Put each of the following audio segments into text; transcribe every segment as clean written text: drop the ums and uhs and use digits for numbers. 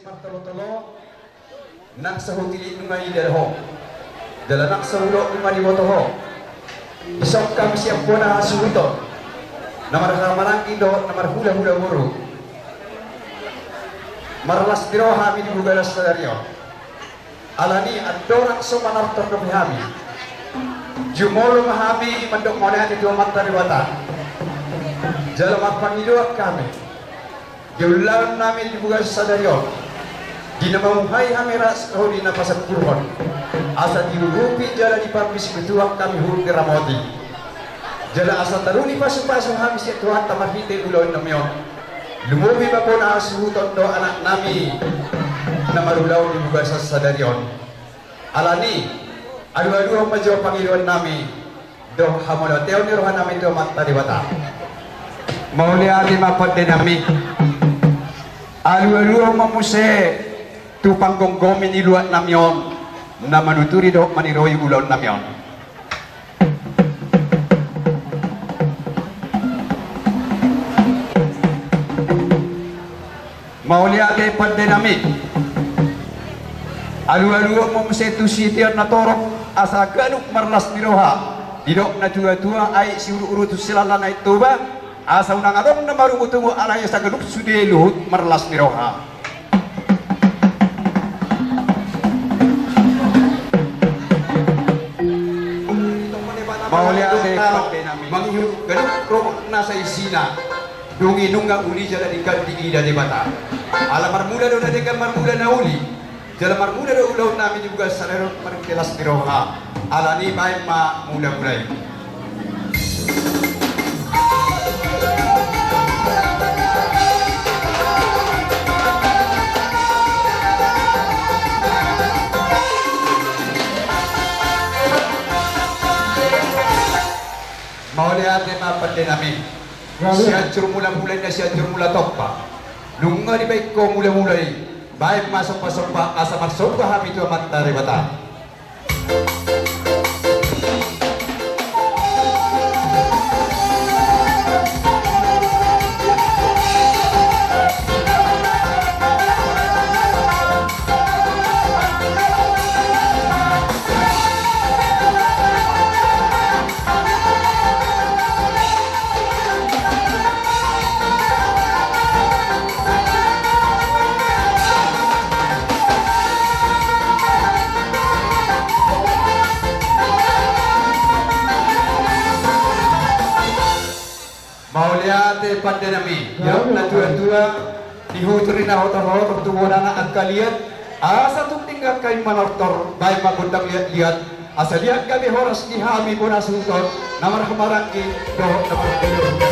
Martolo-tolo nang sa hutili ng mga idarho dala nang sa hulo ng manibotoho isok kami siyang po na suwito na marakamarang indo na marhula-hula muro maralas diro hami di bugalas na daryo alani at dorak so manartor na bihami jumolo mahami mandok mo na ito matariwata dalam pangiliwak kami giulan namin di bugalas sa daryo di namamuhay hamiras kahuli na pasagpuron asa diurupi jala di parmis betuak kami hul di ramoti jala asa taruni pasu-pasu hamis ya Tuhan tamarhite ulon namyon lumubi ba po na asuhuton do anak nami na marulaw di buga sa sadaryon alani adu-adu ang madyo Panginoon nami do hamono teo ni rohan namin do matariwata mauli ati mapad din nami adu-adu ang mamuse tu panggonggomi ni luat namyon na manuturi do maniroy ulon namyon maulia kay pandemik alu-alu mo tu sitian na torok asa ganuk marlas niroha didok na tua-tua ay si uru-uru tu silala na ito ba asa unang adong na marumutungo alay sa ganuk sude luhut marlas niroha manghirup ganun kromok nasa isina dungi nunga uli jala ikan di ida di bata ala marmuda do na dekan marmuda na uli jala marmuda do ulaw namin juga sarero markelas biroha ala ni bay ma muda mulai mau lihat apa namin siya mula-mulay na siya mula tokpa nung nga di baik ko mula-mulay baik masok-pasok pa asa masok pa kami ito matari bata mauliate pandemi yang na tua-tua dihuturi na hotor-hotor tubuhan na ang kaliat asa tung tinggal kay manortor bay magundang liat-liat asa liat kami horas di hami po nasuntor na marhamaraki do na pagkulo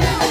Thank you.